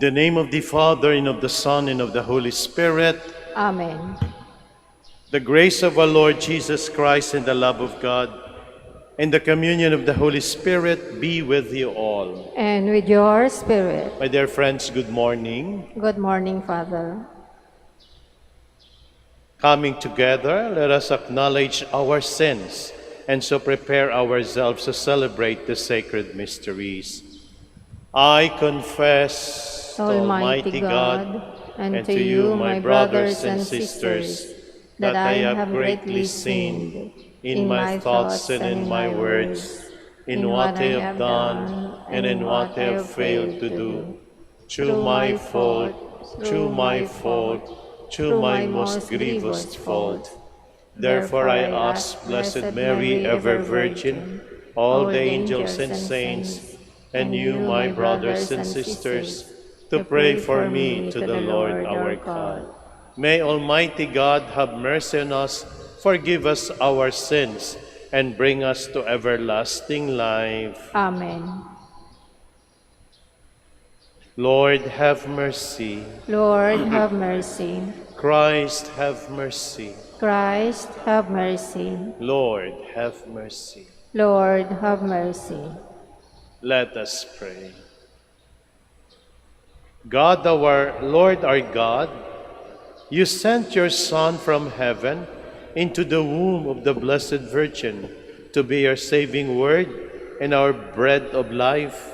the name of the Father, and of the Son, and of the Holy Spirit. Amen. The grace of our Lord Jesus Christ and the love of God and the communion of the Holy Spirit be with you all. And with your spirit. My dear friends, good morning. Good morning, Father. Coming together, let us acknowledge our sins and so prepare ourselves to celebrate the sacred mysteries. I confess, Almighty God, and to you, my brothers and sisters, that I have greatly sinned in my thoughts and in my words, in what I have done and in what I have failed to do, through my fault, through my most grievous fault. Therefore I ask Blessed Mary, ever Virgin, all the angels and saints, and you, my brothers and sisters, to pray for me to the Lord our God. May Almighty God have mercy on us, forgive us our sins, and bring us to everlasting life. Amen. Lord, have mercy. Lord, have mercy. Christ, have mercy. Christ, have mercy. Lord, have mercy. Lord, have mercy. Let us pray. God, our Lord, our God, you sent your Son from heaven into the womb of the Blessed Virgin to be our saving word and our bread of life.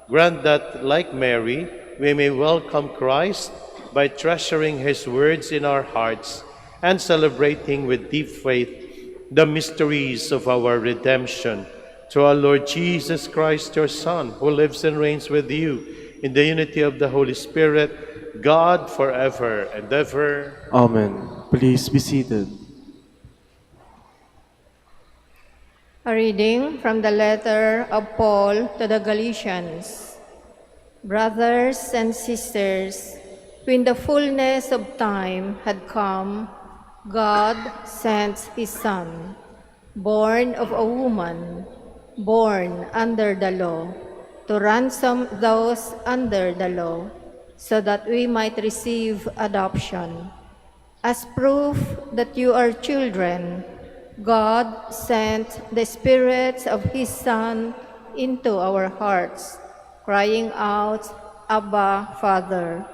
Grant that, like Mary, we may welcome Christ by treasuring his words in our hearts and celebrating with deep faith the mysteries of our redemption. Through our Lord Jesus Christ, your Son, who lives and reigns with you in the unity of the Holy Spirit, God forever and ever. Amen. Please be seated. A reading from the letter of Paul to the Galatians. Brothers and sisters, when the fullness of time had come, God sent his Son, born of a woman, born under the law, to ransom those under the law, so that we might receive adoption. As proof that you are children, God sent the Spirit of his Son into our hearts, crying out, Abba, Father.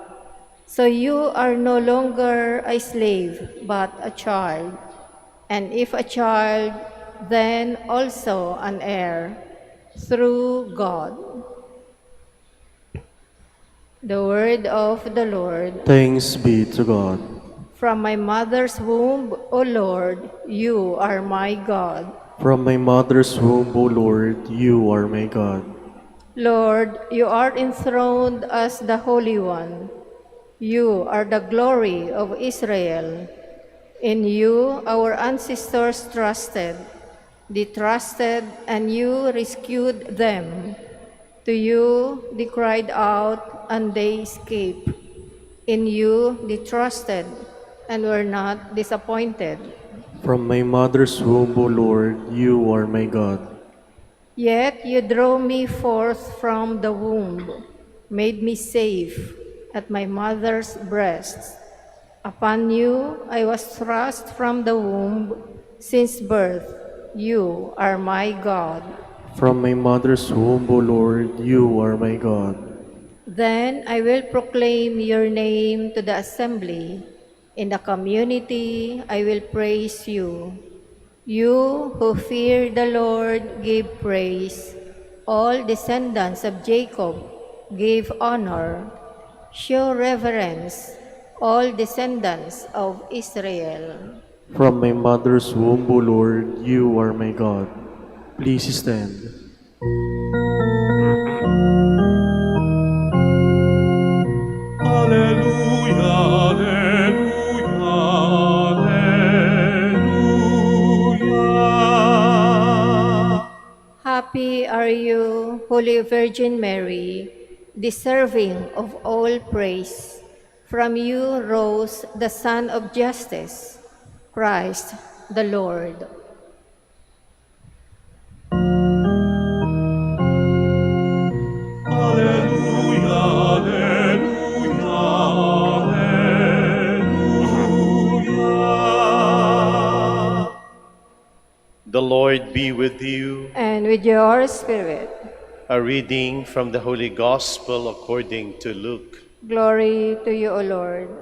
So you are no longer a slave, but a child. And if a child, then also an heir, through God. The word of the Lord. Thanks be to God. From my mother's womb, O Lord, you are my God. From my mother's womb, O Lord, you are my God. Lord, you are enthroned as the Holy One. You are the glory of Israel. In you our ancestors trusted. They trusted and you rescued them. To you they cried out and they escaped. In you they trusted and were not disappointed. From my mother's womb, O Lord, you are my God. Yet you drew me forth from the womb, made me safe at my mother's breast. Upon you I was thrust from the womb. Since birth, you are my God. From my mother's womb, O Lord, you are my God. Then I will proclaim your name to the assembly. In the community I will praise you. You who fear the Lord give praise. All descendants of Jacob give honor. Show reverence, all descendants of Israel. From my mother's womb, O Lord, you are my God. Please stand. Alleluia, alleluia, alleluia. Happy are you, Holy Virgin Mary, deserving of all praise. From you rose the Son of Justice, Christ the Lord. Alleluia, alleluia. The Lord be with you. And with your spirit. A reading from the Holy Gospel according to Luke. Glory to you, O Lord.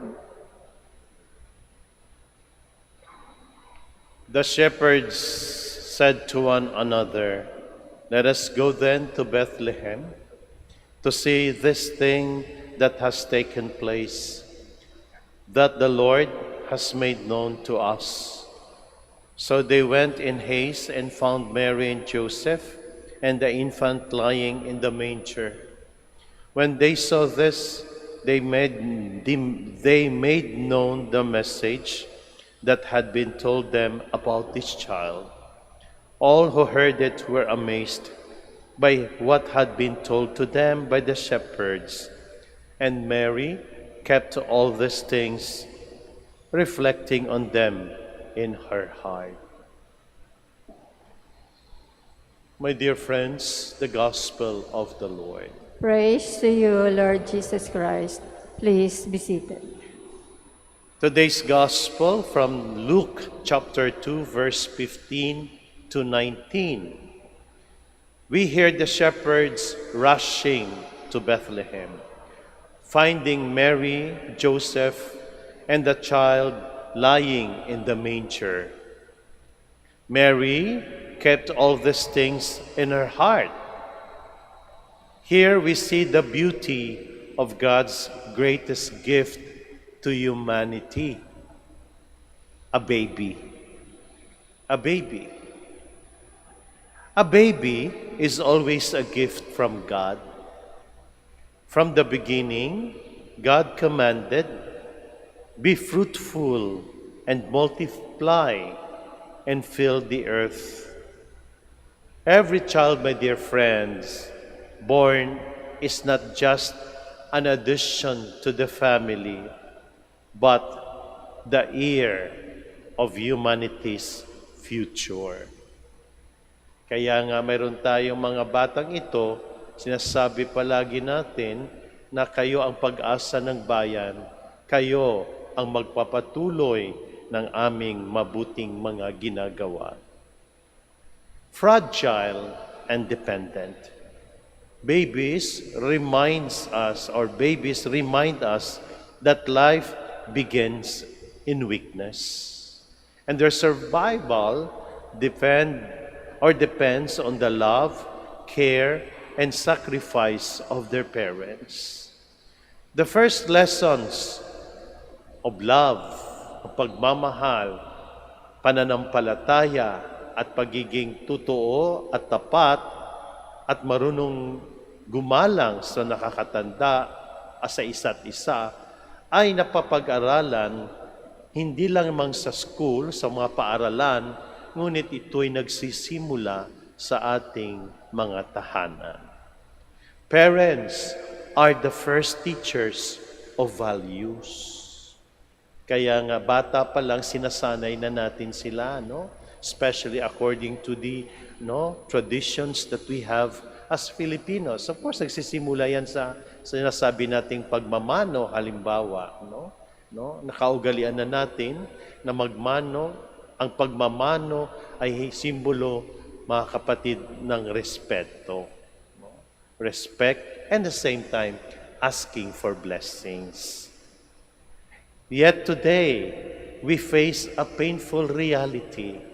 The shepherds said to one another, "Let us go then to Bethlehem to see this thing that has taken place, that the Lord has made known to us." So they went in haste and found Mary and Joseph and the infant lying in the manger. When they saw this, they made known the message that had been told them about this child. All who heard it were amazed by what had been told to them by the shepherds, and Mary kept all these things, reflecting on them in her heart. My dear friends, the Gospel of the Lord. Praise to you, Lord Jesus Christ. Please be seated. Today's Gospel from Luke chapter 2, verse 15 to 19. We hear the shepherds rushing to Bethlehem, finding Mary, Joseph, and the child lying in the manger. Mary kept all these things in her heart. Here we see the beauty of God's greatest gift to humanity. A baby. A baby. A baby is always a gift from God. From the beginning, God commanded, "Be fruitful and multiply and fill the earth." Every child, my dear friends, born is not just an addition to the family, but the heir of humanity's future. Kaya nga mayroon tayong mga batang ito, sinasabi palagi natin na kayo ang pag-asa ng bayan, kayo ang magpapatuloy ng aming mabuting mga ginagawa. Fragile and dependent. Babies remind us that life begins in weakness, and their survival depends on the love, care, and sacrifice of their parents. The first lessons of love, of pagmamahal, pananampalataya, at pagiging totoo at tapat at marunong gumalang sa nakakatanda sa isa't isa ay napapag-aralan hindi lang lamang sa school, sa mga paaralan, ngunit ito'y nagsisimula sa ating mga tahanan. Parents are the first teachers of values. Kaya nga bata pa lang sinasanay na natin sila, no? Especially according to the traditions that we have as Filipinos. Of course, nagsisimula yan sa sinasabi nating pagmamano, halimbawa. Nakaugalian na natin na magmano. Ang pagmamano ay simbolo, mga kapatid, ng respeto. Respect and at the same time, asking for blessings. Yet today, we face a painful reality.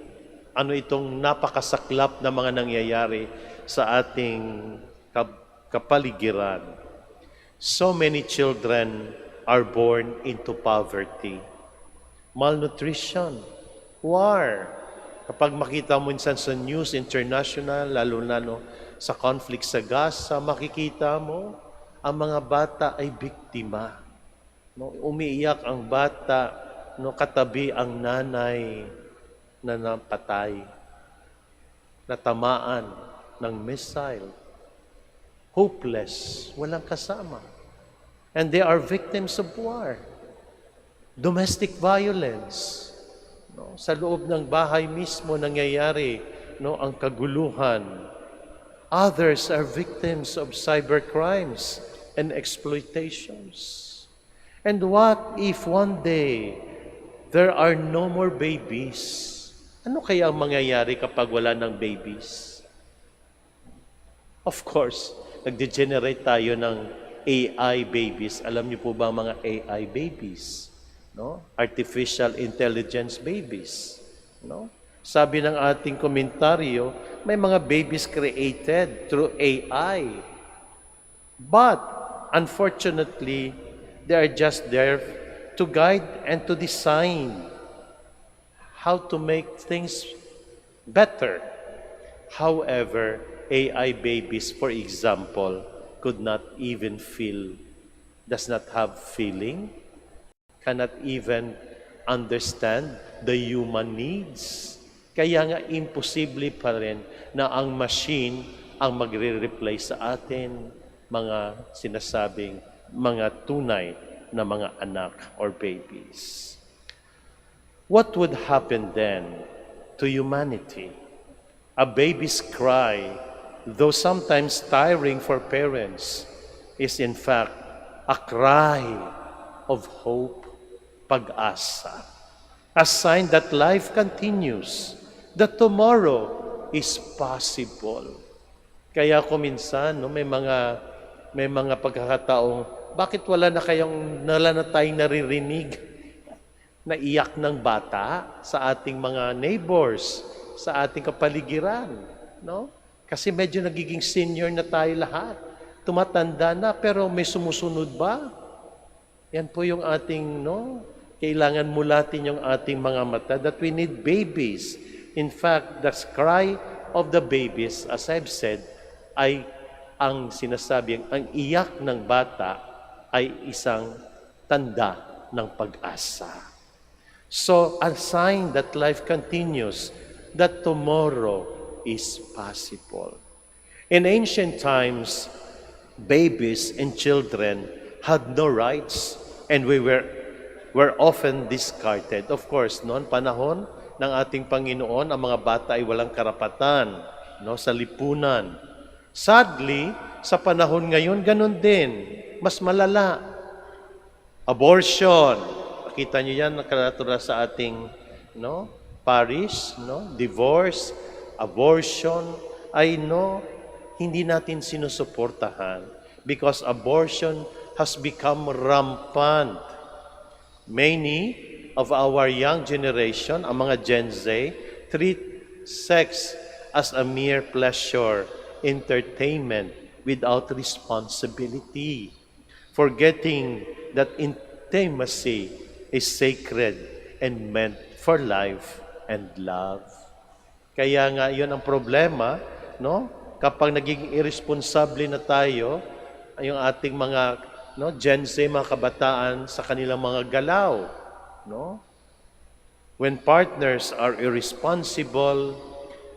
Ano itong napakasaklap na mga nangyayari sa ating kapaligiran. So many children are born into poverty. Malnutrition, war. Kapag makita mo minsan sa news international, lalo na sa conflict sa Gaza, makikita mo ang mga bata ay biktima. Umiiyak ang bata, katabi ang nanay na napatay, natamaan ng missile, hopeless, walang kasama. And they are victims of war. Domestic violence. Sa loob ng bahay mismo nangyayari ang kaguluhan. Others are victims of cybercrimes and exploitations. And what if one day there are no more babies? Ano kaya ang mangyayari kapag wala ng babies? Of course, nag-degenerate tayo ng AI babies. Alam niyo po ba ang mga AI babies? No? Artificial intelligence babies. No? Sabi ng ating komentaryo, may mga babies created through AI. But, unfortunately, they are just there to guide and to design how to make things better. However, AI babies, for example, could not even feel, does not have feeling, cannot even understand the human needs. Kaya nga imposible pa rin na ang machine ang magre-replace sa atin, mga sinasabing mga tunay na mga anak or babies. What would happen then to humanity? A baby's cry, though sometimes tiring for parents, is in fact a cry of hope, pag-asa, a sign that life continues, that tomorrow is possible. Kaya ko minsan, no, may mga pagkakataong, bakit wala na tayong naririnig na iyak ng bata sa ating mga neighbors, sa ating kapaligiran, no? Kasi medyo nagiging senior na tayo lahat. Tumatanda na, pero may sumusunod ba? Yan po yung ating, no? Kailangan mulatin yung ating mga mata that we need babies. In fact, the cry of the babies, as I've said, ay ang sinasabi, ang iyak ng bata ay isang tanda ng pag-asa. So, a sign that life continues, that tomorrow is possible. In ancient times, babies and children had no rights and we were often discarded. Of course, noon panahon ng ating Panginoon, ang mga bata ay walang karapatan, no, sa lipunan. Sadly, sa panahon ngayon, ganun din. Mas malala. Abortion. Kita niyo yan, nakaratura sa ating, no, parish, no, divorce, abortion, ay no, hindi natin sinusuportahan because abortion has become rampant. Many of our young generation, ang mga Gen Z, treat sex as a mere pleasure, entertainment without responsibility, forgetting that intimacy is sacred and meant for life and love. Kaya nga yun ang problema, no? Kapag nagiging irresponsible na tayo, yung ating mga, no, Gen Z, mga kabataan sa kanilang mga galaw, no? When partners are irresponsible,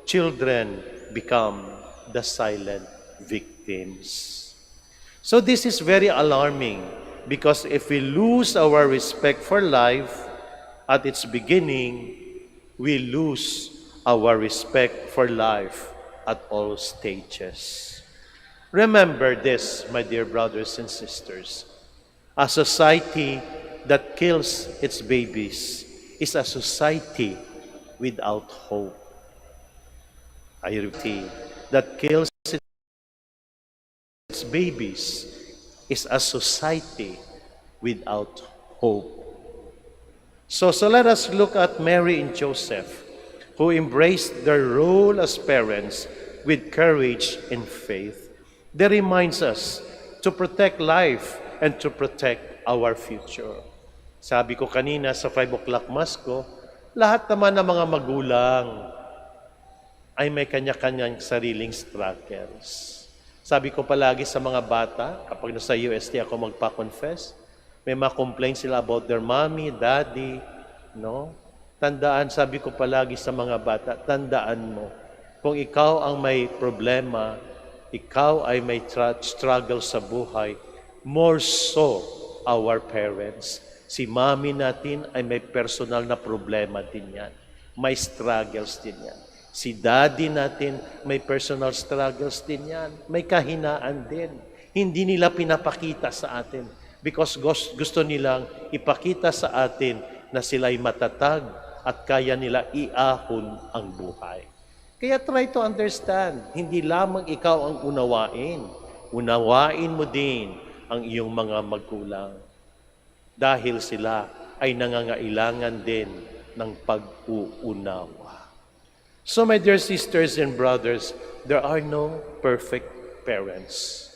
children become the silent victims. So this is very alarming because if we lose our respect for life at its beginning, we lose our respect for life at all stages. Remember this, my dear brothers and sisters. A society that kills its babies is a society without hope. A society that kills its babies is a society without hope. So let us look at Mary and Joseph, who embraced their role as parents with courage and faith. They reminds us to protect life and to protect our future. Sabi ko kanina sa 5 o'clock mass ko, lahat naman ng mga magulang ay may kanya-kanyang sariling struggles. Sabi ko palagi sa mga bata, kapag nasa UST ako magpa-confess, may mga complaints sila about their mommy, daddy, no? Tandaan, sabi ko palagi sa mga bata, tandaan mo, kung ikaw ang may problema, ikaw ay may struggle sa buhay, more so our parents. Si mommy natin ay may personal na problema din yan. May struggles din yan. Si daddy natin, may personal struggles din yan. May kahinaan din. Hindi nila pinapakita sa atin because gusto nilang ipakita sa atin na sila'y matatag, at kaya nila iahon ang buhay. Kaya try to understand, hindi lamang ikaw ang unawain. Unawain mo din ang iyong mga magulang. Dahil sila ay nangangailangan din ng pag-uunawa. So my dear sisters and brothers, there are no perfect parents.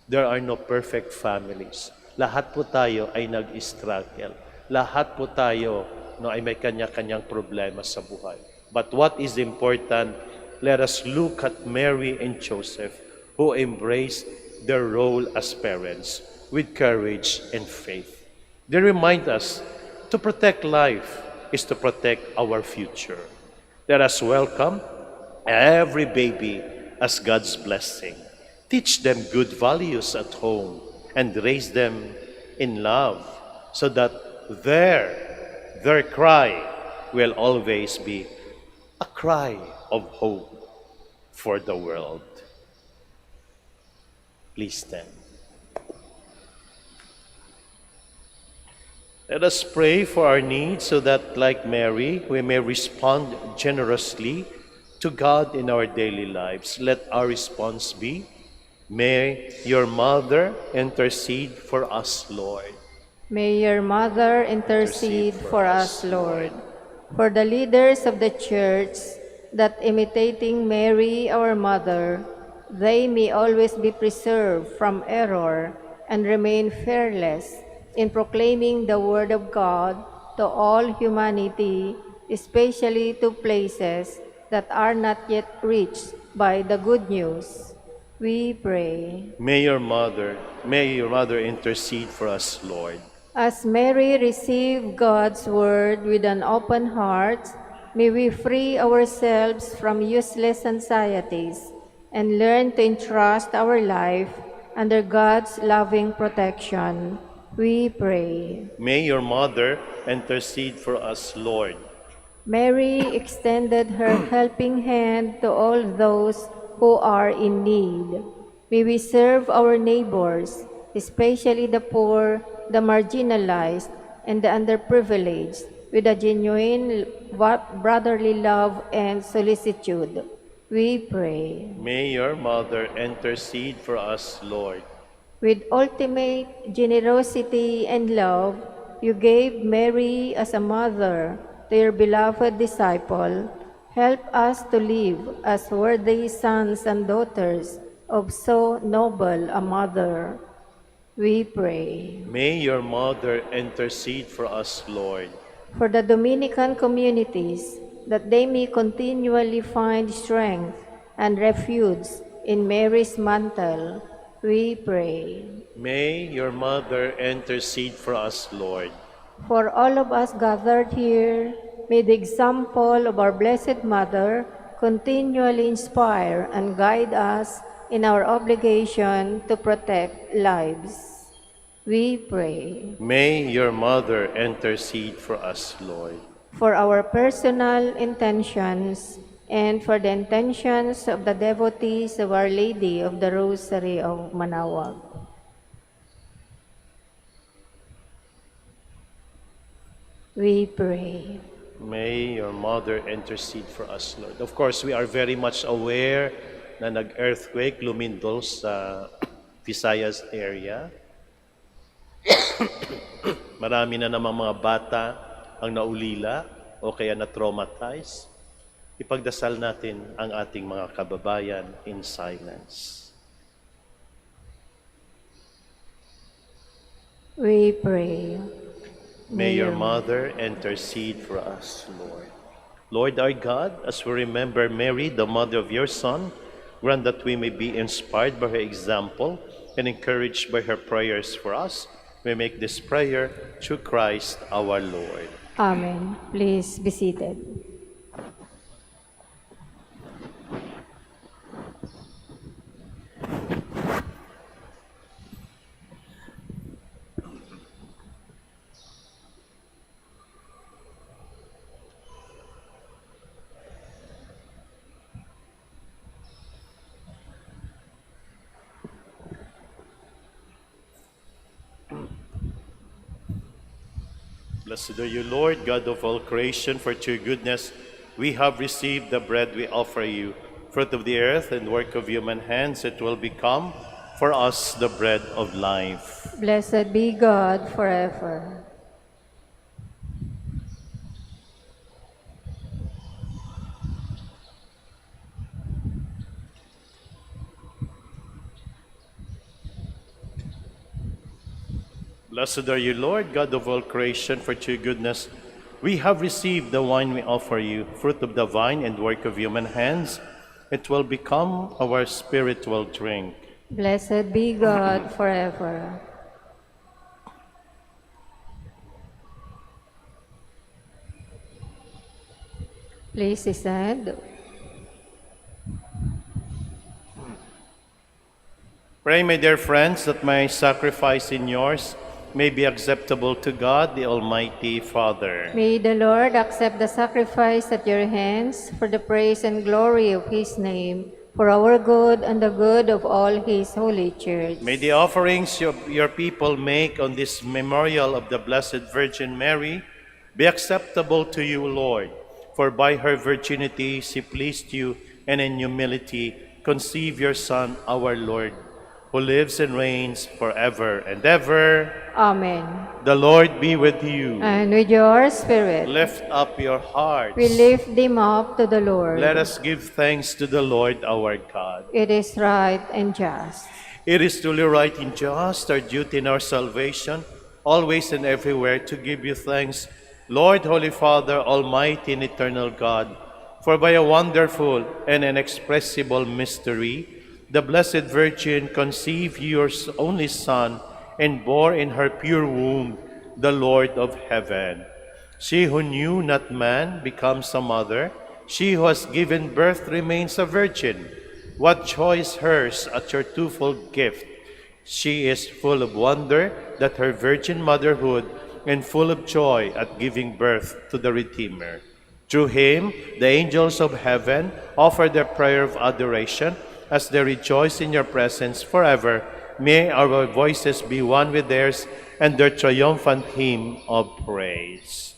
There are no perfect families. Lahat po tayo ay nag-struggle. Lahat po tayo ay may kanya-kanyang problema sa buhay. But what is important, let us look at Mary and Joseph who embraced their role as parents with courage and faith. They remind us to protect life is to protect our future. Let us welcome every baby as God's blessing. Teach them good values at home and raise them in love so that their cry will always be a cry of hope for the world. Please stand. Let us pray for our needs so that, like Mary, we may respond generously to God in our daily lives. Let our response be, may your mother intercede for us, Lord. May your mother intercede for us, Lord. For the leaders of the Church, that imitating Mary, our mother, they may always be preserved from error and remain fearless in proclaiming the Word of God to all humanity, especially to places that are not yet reached by the good news. We pray. May your mother intercede for us, Lord. As Mary received God's Word with an open heart, may we free ourselves from useless anxieties and learn to entrust our life under God's loving protection. We pray. May your mother intercede for us, Lord. Mary extended her helping hand to all those who are in need. May we serve our neighbors, especially the poor, the marginalized, and the underprivileged, with a genuine brotherly love and solicitude. We pray. May your mother intercede for us, Lord. With ultimate generosity and love, you gave Mary as a mother to your beloved disciple. Help us to live as worthy sons and daughters of so noble a mother. We pray. May your mother intercede for us, Lord. For the Dominican communities, that they may continually find strength and refuge in Mary's mantle, we pray. May your mother intercede for us, Lord. For all of us gathered here, may the example of our Blessed Mother continually inspire and guide us in our obligation to protect lives. We pray. May your mother intercede for us, Lord. For our personal intentions and for the intentions of the devotees of Our Lady of the Rosary of Manaoag. We pray. May your mother intercede for us, Lord. Of course, we are very much aware na nag-earthquake lumindol sa Visayas area. Marami na namang mga bata ang naulila o kaya na-traumatize. Ipagdasal natin ang ating mga kababayan in silence. We pray. May your mother intercede for us, Lord. Lord our God, as we remember Mary, the mother of your Son, grant that we may be inspired by her example and encouraged by her prayers for us. We make this prayer through Christ our Lord. Amen. Please be seated. Blessed are you, Lord, God of all creation, for to your goodness we have received the bread we offer you, fruit of the earth and work of human hands. It will become for us the bread of life. Blessed be God forever. Blessed are you, Lord, God of all creation, for to your goodness we have received the wine we offer you, fruit of the vine and work of human hands. It will become our spiritual drink. Blessed be God forever. Please stand. Pray, my dear friends, that my sacrifice and yours may be acceptable to God, the Almighty Father. May the Lord accept the sacrifice at your hands for the praise and glory of his name, for our good and the good of all his holy church. May the offerings your people make on this memorial of the Blessed Virgin Mary be acceptable to you, Lord. For by her virginity she pleased you, and in humility conceive your Son, our Lord, who lives and reigns forever and ever. Amen. The Lord be with you. And with your spirit, Lift up your hearts. we lift them up to the Lord. Let us give thanks to the Lord our God. It is right and just. It is truly right and just, our duty and our salvation, always and everywhere to give you thanks, Lord, Holy Father, Almighty and Eternal God, for by a wonderful and inexpressible mystery, the Blessed Virgin conceived your only Son and bore in her pure womb the Lord of heaven. She who knew not man becomes a mother. She who has given birth remains a virgin. What joy is hers at your twofold gift? She is full of wonder that her virgin motherhood and full of joy at giving birth to the Redeemer. Through him, the angels of heaven offer their prayer of adoration as they rejoice in your presence forever. May our voices be one with theirs and their triumphant hymn of praise.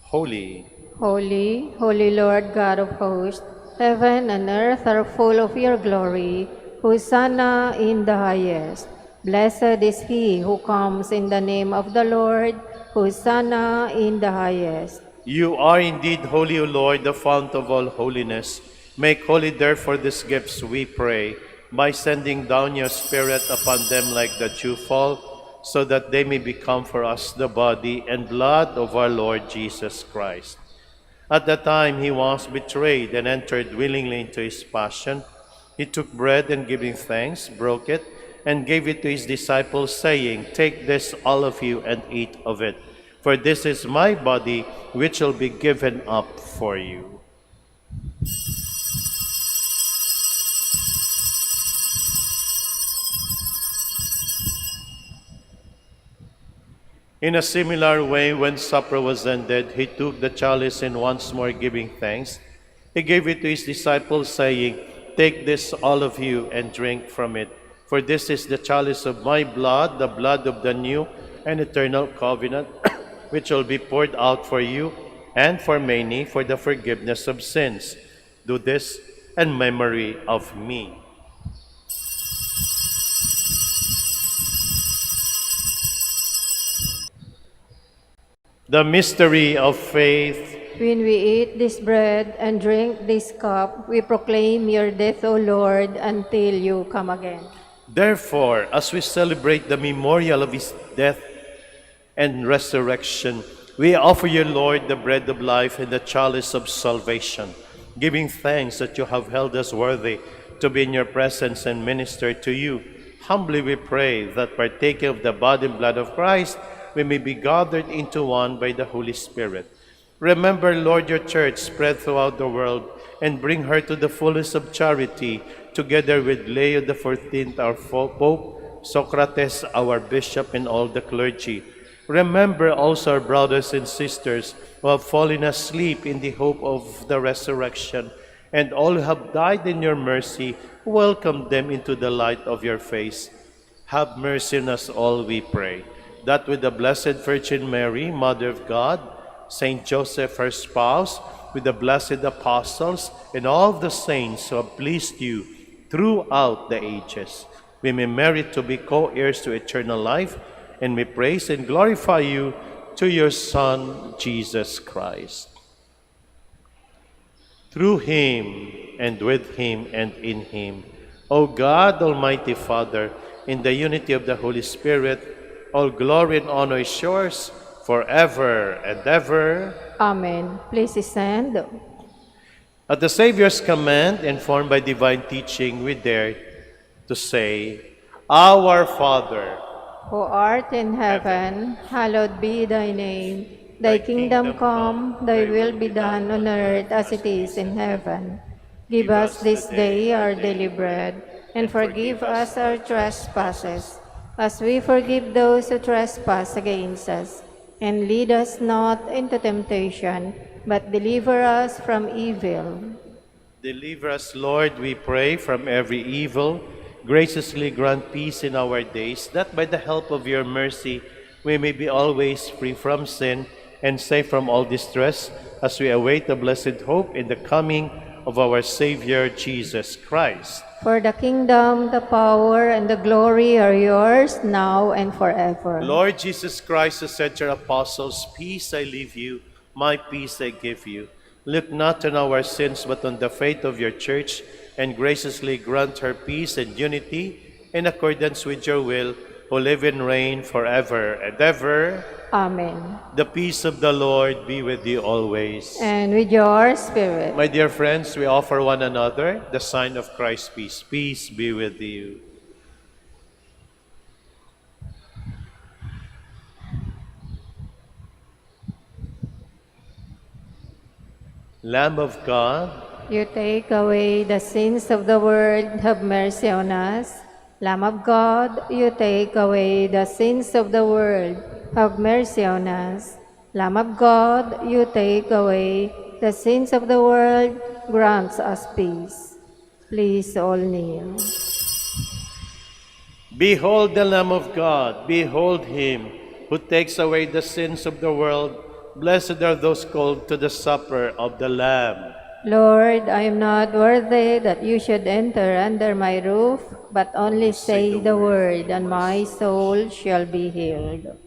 Holy, Holy, holy Lord God of hosts, heaven and earth are full of your glory. Hosanna in the highest. Blessed is he who comes in the name of the Lord. Hosanna in the highest. you are indeed holy, O Lord, the fount of all holiness. Make holy therefore these gifts, we pray, by sending down your Spirit upon them like the dewfall, so that they may become for us the body and blood of our Lord Jesus Christ. At the time he was betrayed and entered willingly into his passion, he took bread and giving thanks, broke it, and gave it to his disciples, saying, "Take this, all of you, and eat of it, for this is my body, which will be given up for you." In a similar way, when supper was ended, he took the chalice and once more giving thanks, he gave it to his disciples, saying, "Take this, all of you, and drink from it. For this is the chalice of my blood, the blood of the new and eternal covenant, which will be poured out for you and for many for the forgiveness of sins. Do this in memory of me." The mystery of faith. When we eat this bread and drink this cup, we proclaim your death, O Lord, until you come again. Therefore, as we celebrate the memorial of his death and resurrection, we offer you, Lord, the bread of life and the chalice of salvation, giving thanks that you have held us worthy to be in your presence and minister to you. Humbly we pray that partaking of the body and blood of Christ, we may be gathered into one by the Holy Spirit. Remember, Lord, your church spread throughout the world and bring her to the fullness of charity, together with Leo XIV, our Pope, Socrates, our Bishop, and all the clergy. Remember also our brothers and sisters who have fallen asleep in the hope of the resurrection, and all who have died in your mercy. Welcome them into the light of your face. Have mercy on us all, we pray. that with the Blessed Virgin Mary, Mother of God, Saint Joseph, her spouse, with the blessed apostles, and all the saints who have pleased you throughout the ages, we may merit to be co-heirs to eternal life, and may praise and glorify you to your Son, Jesus Christ. Through him, and with him, and in him, O God, Almighty Father, in the unity of the Holy Spirit, all glory and honor is yours forever and ever. Amen. Please stand. At the Savior's command, informed by divine teaching, we dare to say, Our Father, Who art in heaven, hallowed be thy name. Thy kingdom come, thy will be done on earth as it is in heaven. Give us this day our daily bread, and forgive us our trespasses, as we forgive those who trespass against us. And lead us not into temptation, but deliver us from evil. deliver us, Lord, we pray, from every evil. Graciously grant peace in our days, that by the help of your mercy we may be always free from sin and safe from all distress, as we await the blessed hope in the coming of our Savior Jesus Christ. For the kingdom, the power, and the glory are yours, now and forever. Lord Jesus Christ, who said to your apostles, Peace I leave you, my peace I give you. Look not on our sins, but on the faith of your church, and graciously grant her peace and unity in accordance with your will, who live and reign forever and ever. Amen. The peace of the Lord be with you always. And with your spirit. My dear friends, we offer one another the sign of Christ's peace. Peace be with you. Lamb of God, You take away the sins of the world, have mercy on us. Lamb of God, you take away the sins of the world, have mercy on us. Lamb of God, you take away the sins of the world, grant us peace. Please all kneel. behold the Lamb of God, behold him who takes away the sins of the world. Blessed are those called to the supper of the Lamb. Lord, I am not worthy that you should enter under my roof, but only say the word, and my soul shall be healed.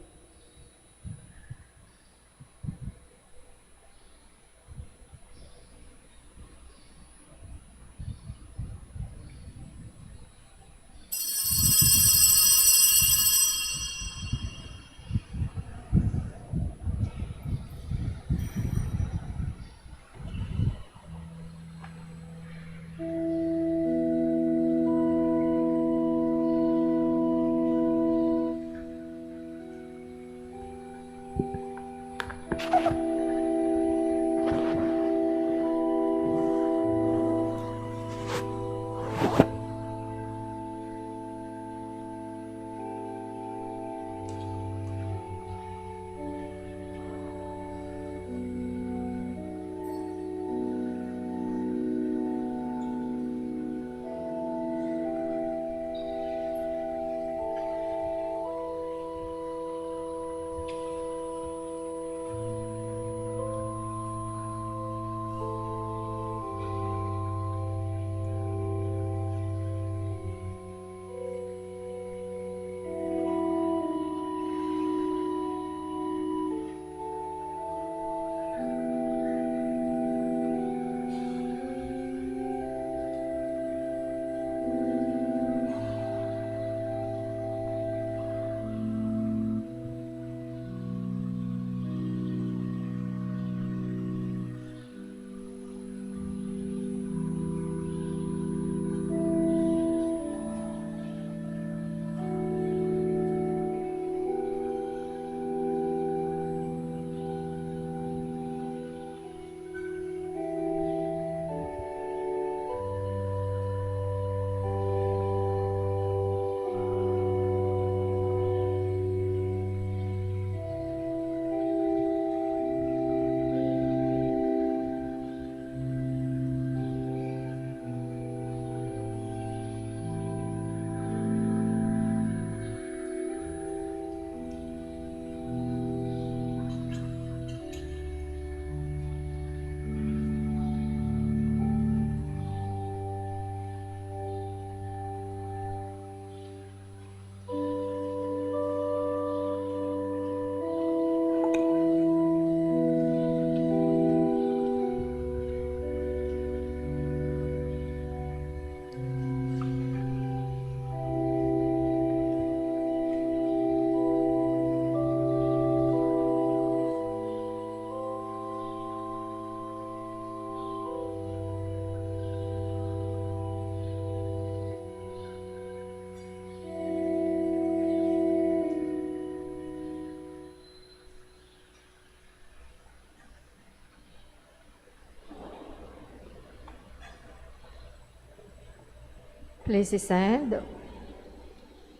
Please stand.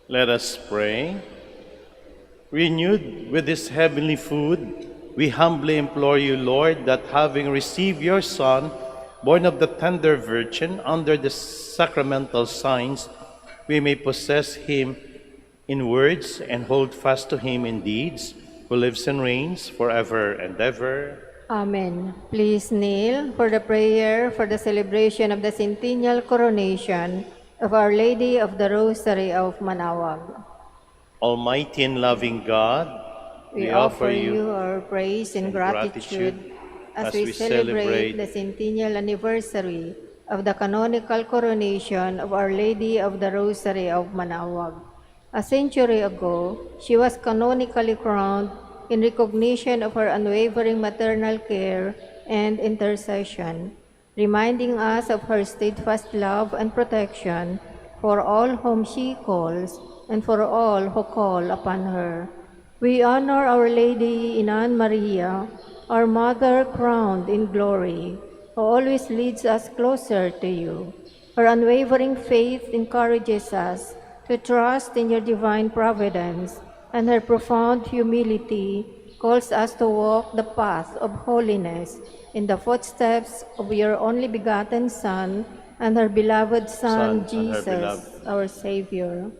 Let us pray. Renewed with this heavenly food, we humbly implore you, Lord, that having received your Son, born of the tender Virgin, under the sacramental signs, we may possess him in words and hold fast to him in deeds, who lives and reigns forever and ever. Amen. Please kneel for the prayer for the celebration of the Centennial coronation of Our Lady of the Rosary of Manaoag. Almighty and loving God, We offer you our praise and gratitude as we celebrate the centennial anniversary of the canonical coronation of Our Lady of the Rosary of Manaoag. A century ago, she was canonically crowned in recognition of her unwavering maternal care and intercession, reminding us of her steadfast love and protection for all whom she calls and for all who call upon her. We honor Our Lady Inan Maria, our Mother crowned in glory, who always leads us closer to you. Her unwavering faith encourages us to trust in your divine providence, and her profound humility calls us to walk the path of holiness in the footsteps of your only begotten Son and her beloved Son, Jesus, our Savior.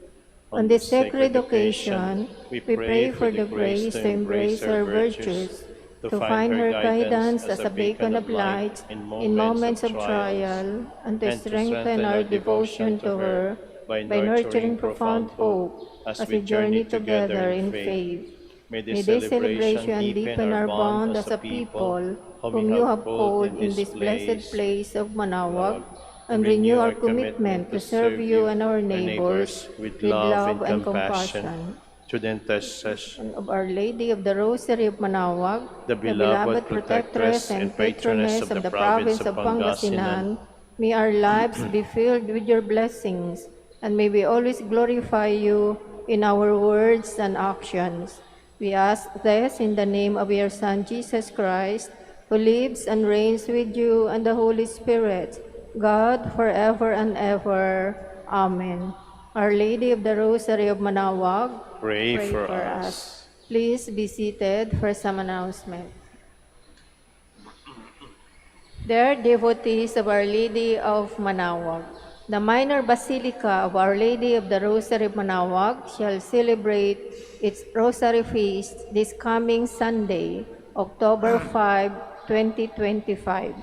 On this sacred occasion, we pray for the grace to embrace her virtues, to find her guidance as a beacon of light in moments of trial, and to strengthen our devotion to her by nurturing profound hope as we journey together in faith. May this celebration deepen our bond as a people whom you have called in this blessed place of Manaoag, and renew our commitment to serve you and our neighbors with love and compassion. Through the intercession Of Our Lady of the Rosary of Manaoag, the beloved protectress and patroness of the province of Pangasinan, may our lives be filled with your blessings, and may we always glorify you in our words and actions. We ask this in the name of your Son, Jesus Christ, who lives and reigns with you and the Holy Spirit, God, forever and ever. Amen. Our Lady of the Rosary of Manaoag, pray for us. Please be seated for some announcement. Dear devotees of Our Lady of Manaoag, the minor basilica of Our Lady of the Rosary of Manaoag shall celebrate its Rosary Feast this coming Sunday, October 5, 2025.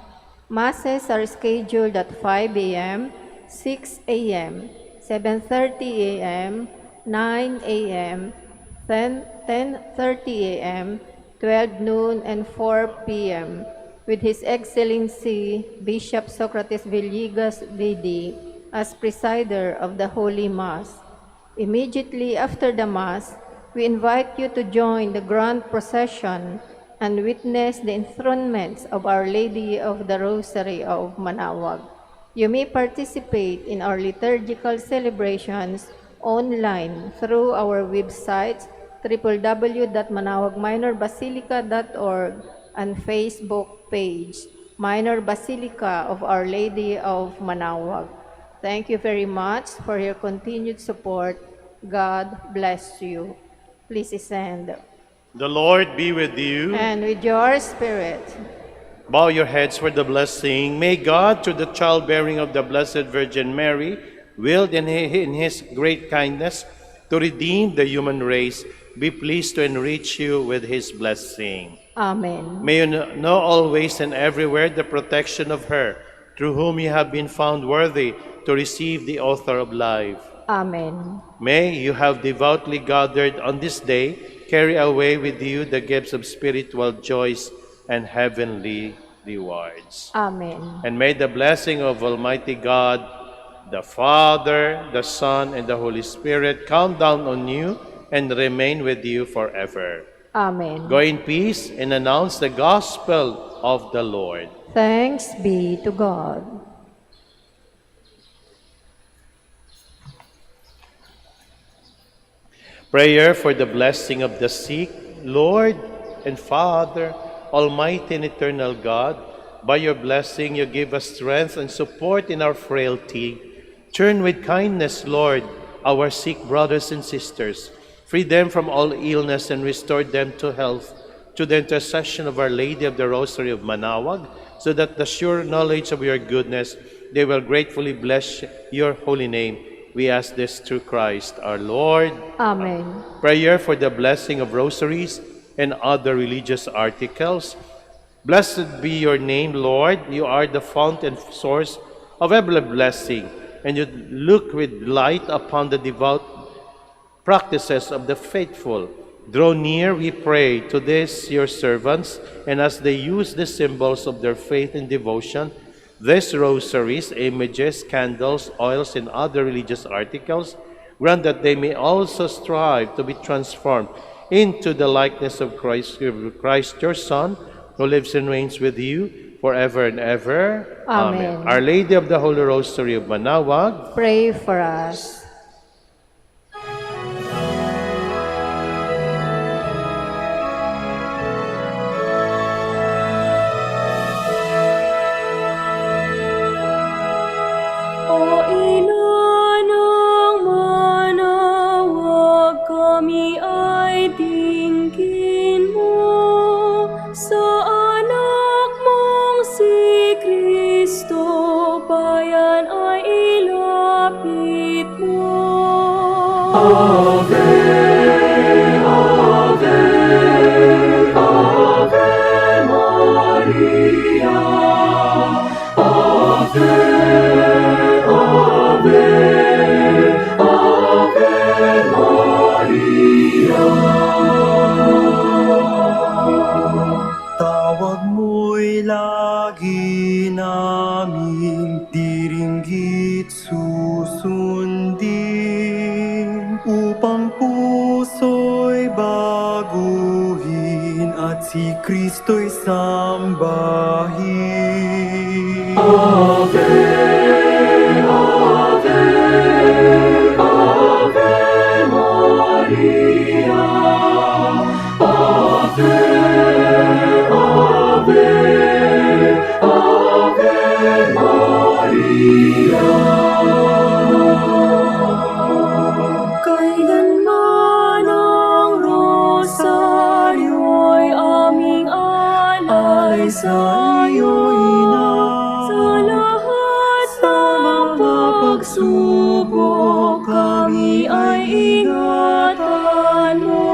Masses are scheduled at 5 a.m., 6 a.m., 7:30 a.m., 9 a.m., 10:30 a.m., 12 noon, and 4 p.m. with His Excellency Bishop Socrates Villegas V.D. as presider of the Holy Mass. Immediately after the Mass, we invite you to join the grand procession and witness the enthronement of Our Lady of the Rosary of Manaoag. You may participate in our liturgical celebrations online through our website www.manaoagminorbasilica.org and Facebook page, Minor Basilica of Our Lady of Manaoag. Thank you very much for your continued support. God bless you. Please stand. The Lord be with you. And with your spirit. Bow your heads for the blessing. May God, through the childbearing of the Blessed Virgin Mary, willed in His great kindness to redeem the human race, be pleased to enrich you with His blessing. Amen. May you know always and everywhere the protection of her, through whom you have been found worthy to receive the author of life. Amen. May you have devoutly gathered on this day, carry away with you the gifts of spiritual joys and heavenly rewards. Amen. And may the blessing of Almighty God, the Father, the Son, and the Holy Spirit come down on you and remain with you forever. Amen. Go in peace and announce the gospel of the Lord. Thanks be to God. Prayer for the blessing of the sick. Lord and Father, Almighty and eternal God, by your blessing you give us strength and support in our frailty. Turn with kindness, Lord, our sick brothers and sisters. Free them from all illness and restore them to health through the intercession of Our Lady of the Rosary of Manaoag, so that the sure knowledge of your goodness, they will gratefully bless your holy name. We ask this through Christ our Lord. Amen. Prayer for the blessing of rosaries and other religious articles. Blessed be your name, Lord. You are the fount and source of every blessing, and you look with light upon the devout practices of the faithful. Draw near, we pray, to these your servants, and as they use the symbols of their faith and devotion, these rosaries, images, candles, oils, and other religious articles, grant that they may also strive to be transformed into the likeness of Christ, your Son, who lives and reigns with you forever and ever. Amen. Our Lady of the Holy Rosary of Manaoag, Pray for us. O Ina ng Manaoag, kami ay dinggin mo. Sa anak mong si Kristo, bayan ay ilapit mo. Ave, Ave, Ave Maria. Ave, Ave, Ave Maria. Tawag mo'y lagi naming diringgit susundin, upang puso'y baguhin at si Kristo'y sambahin. Ave, Ave, Ave Maria. Ave, Ave, Ave Maria. Kailanman ang rosaryo'y aming alay sa iyo, Ina. Sa lahat ng pagsubok, kami ay ingatan mo.